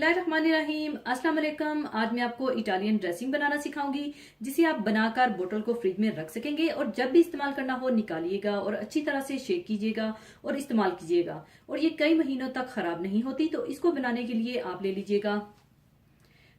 बिस्मिल्लाहिर्रहमानिर्रहीम। अस्सलाम वालेकुम। आज मैं आपको इटालियन ड्रेसिंग बनाना सिखाऊंगी जिसे आप बनाकर बोतल को फ्रिज में रख सकेंगे और जब भी इस्तेमाल करना हो निकालिएगा और अच्छी तरह से शेक कीजिएगा और इस्तेमाल कीजिएगा और ये कई महीनों तक खराब नहीं होती। तो इसको बनाने के लिए आप ले लीजिएगा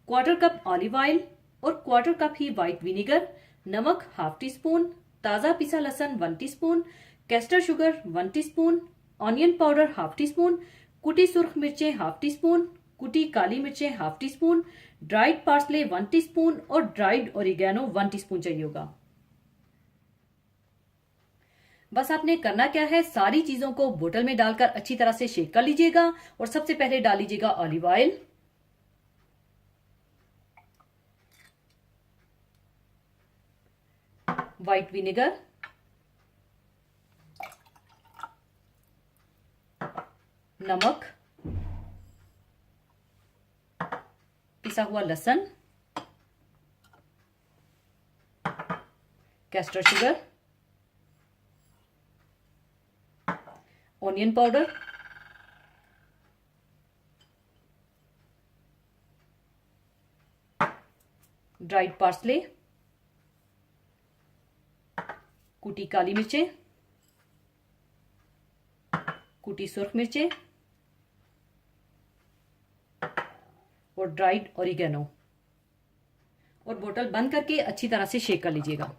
1/4 कप ऑलिव ऑयल और 1/4 कप ही व्हाइट विनेगर, नमक 1/2 टीस्पून, ताज़ा पिसा लहसुन 1 teaspoon, castor sugar 1 teaspoon, onion powder 1/2 teaspoon, कुटी सुर्ख मिर्चें 1/2 टीस्पून, कुटी काली मिर्चें 1/2 टीस्पून, ड्राइड पार्सले 1 टीस्पून और ड्राइड ओरिगेनो 1 टीस्पून चाहिए होगा। बस आपने करना क्या है, सारी चीजों को बोतल में डालकर अच्छी तरह से शेक कर लीजिएगा और सबसे पहले डाल लीजिएगा ऑलिव ऑयल, व्हाइट विनेगर, नमक, पिसा हुआ लहसुन, castor sugar, onion powder, dried parsley, कुटी काली मिर्चें, कुटी सुर्ख मिर्चें और ड्राइड ओरिगेनो और बोतल बंद करके अच्छी तरह से शेक कर लीजिएगा।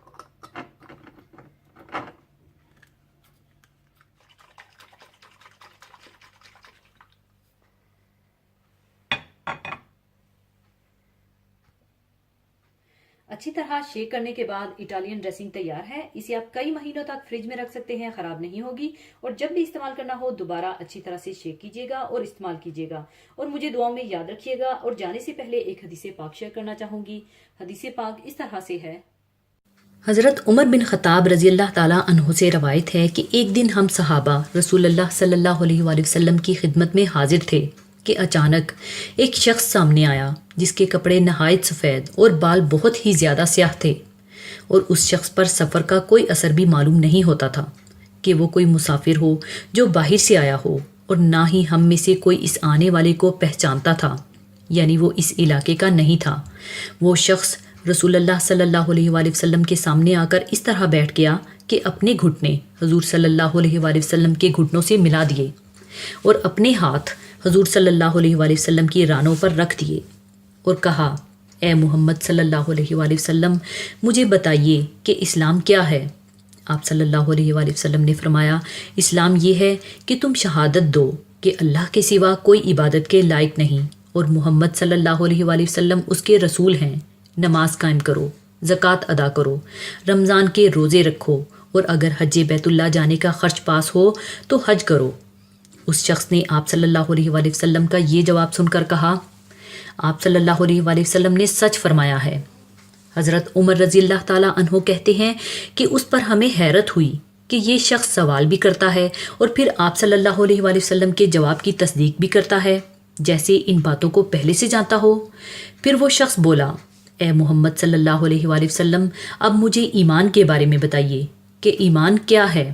अच्छी तरह शेक करने के बाद इटालियन ड्रेसिंग तैयार है। इसे आप कई महीनों तक फ्रिज में रख सकते हैं, खराब नहीं होगी और जब भी इस्तेमाल करना हो दोबारा अच्छी तरह से शेक कीजिएगा और इस्तेमाल कीजिएगा और मुझे दुआओं में याद रखिएगा। और जाने से पहले एक हदीस पाक शेयर करना चाहूंगी। हदीस पाक इस तरह से है। हज़रत उमर बिन ख़त्ताब रज़ी अल्लाह ताला अन्हु से रवायत है कि एक दिन हम सहाबा रसूलुल्लाह सल्लल्लाहु अलैहि वसल्लम की खिदमत में हाजिर थे कि अचानक एक शख्स सामने आया जिसके कपड़े नहायत सफ़ेद और बाल बहुत ही ज़्यादा स्याह थे और उस शख्स पर सफ़र का कोई असर भी मालूम नहीं होता था कि वो कोई मुसाफिर हो जो बाहर से आया हो और ना ही हम में से कोई इस आने वाले को पहचानता था, यानी वो इस इलाके का नहीं था। वो शख्स रसूलुल्लाह सल्लल्लाहु अलैहि वसल्लम के सामने आकर इस तरह बैठ गया कि अपने घुटने हुजूर सल्लल्लाहु अलैहि वसल्लम के घुटनों से मिला दिए और अपने हाथ हुजूर सल्लल्लाहु अलैहि वसल्लम की रानों पर रख दिए और कहा, ए मोहम्मद सल्लल्लाहु अलैहि वसल्लम, मुझे बताइए कि इस्लाम क्या है। आप सल्लल्लाहु अलैहि वसल्लम ने फरमाया, इस्लाम ये है कि तुम शहादत दो कि अल्लाह के सिवा कोई इबादत के लायक नहीं और मोहम्मद सल्लल्लाहु अलैहि वसल्लम उसके रसूल हैं। नमाज कायम करो, ज़कात अदा करो, रमज़ान के रोज़े रखो और अगर हज बैतुल्लाह जाने का ख़र्च पास हो तो हज करो। उस शख्स ने आप सल्लल्लाहु अलैहि वसल्लम का ये जवाब सुनकर कहा, आप सल्लल्लाहु अलैहि वसल्लम ने सच फरमाया है। हज़रत उमर रज़ी अल्लाह ताला अन्हो कहते हैं कि उस पर हमें हैरत हुई कि ये शख्स सवाल भी करता है और फिर आप सल्लल्लाहु अलैहि वसल्लम के जवाब की तस्दीक भी करता है, जैसे इन बातों को पहले से जानता हो। फिर वो शख्स बोला, ए मोहम्मद सल्लल्लाहु अलैहि वसल्लम, अब मुझे ईमान के बारे में बताइए कि ईमान क्या है।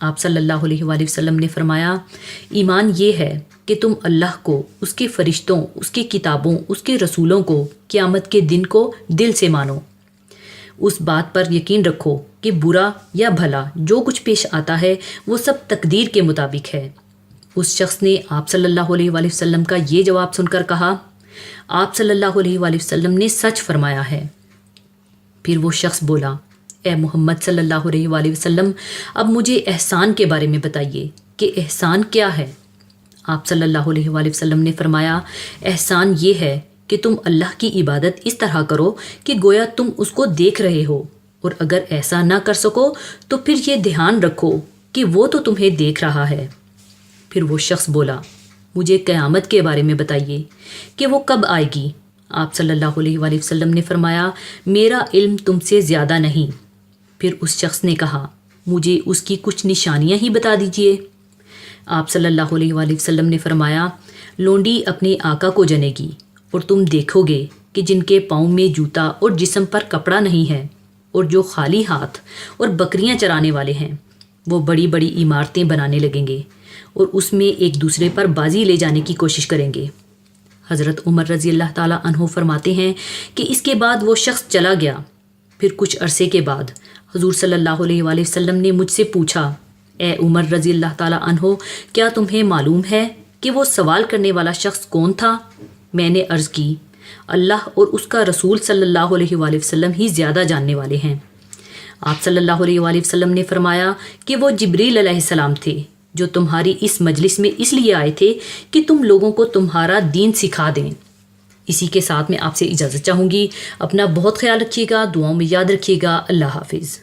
आप सल्लल्लाहु अलैहि वसल्लम ने फरमाया, ईमान ये है कि तुम अल्लाह को, उसके फ़रिश्तों, उसकी किताबों, उसके रसूलों को, क़यामत के दिन को दिल से मानो। उस बात पर यकीन रखो कि बुरा या भला जो कुछ पेश आता है वो सब तकदीर के मुताबिक है। उस शख्स ने आप सल्लल्लाहु अलैहि वसल्लम का ये जवाब सुनकर कहा, आप सल्लल्लाहु अलैहि वसल्लम ने सच फरमाया है। फिर वो शख्स बोला, ए मोहम्मद सल्लल्लाहु अलैहि वसल्लम, अब मुझे एहसान के बारे में बताइए कि एहसान क्या है। आप सल्लल्लाहु अलैहि वसल्लम ने फरमाया, एहसान ये है कि तुम अल्लाह की इबादत इस तरह करो कि गोया तुम उसको देख रहे हो और अगर ऐसा ना कर सको तो फिर ये ध्यान रखो कि वो तो तुम्हें देख रहा है। फिर वो शख्स बोला, मुझे क़यामत के बारे में बताइए कि वो कब आएगी। आप सल्लल्लाहु अलैहि वसल्लम ने फरमाया, मेरा इल्म तुमसे ज़्यादा नहीं। फिर उस शख्स ने कहा, मुझे उसकी कुछ निशानियां ही बता दीजिए। आप सल्लल्लाहु अलैहि वसल्लम ने फरमाया, लोंडी अपने आका को जनेगी और तुम देखोगे कि जिनके पाँव में जूता और जिस्म पर कपड़ा नहीं है और जो खाली हाथ और बकरियां चराने वाले हैं वो बड़ी बड़ी इमारतें बनाने लगेंगे और उसमें एक दूसरे पर बाजी ले जाने की कोशिश करेंगे। حضرت عمر رضی اللہ تعالیٰ عنہ فرماتے ہیں کہ اس کے بعد وہ شخص چلا گیا. پھر کچھ عرصے کے بعد حضور صلی اللہ علیہ وآلہ وسلم نے مجھ سے پوچھا، اے عمر رضی اللہ تعالیٰ عنہ، کیا تمہیں معلوم ہے کہ وہ سوال کرنے والا شخص کون تھا؟ میں نے عرض کی، اللہ اور اس کا رسول صلی اللہ علیہ وآلہ وسلم ہی زیادہ جاننے والے ہیں. آپ صلی اللہ علیہ وآلہ وسلم نے فرمایا کہ وہ جبریل علیہ السلام تھے جو تمہاری اس مجلس میں اس لیے آئے تھے کہ تم لوگوں کو تمہارا دین سکھا دیں. اسی کے ساتھ میں آپ سے اجازت چاہوں گی. اپنا بہت خیال رکھیے گا، دعاؤں میں یاد رکھیے گا. اللہ حافظ.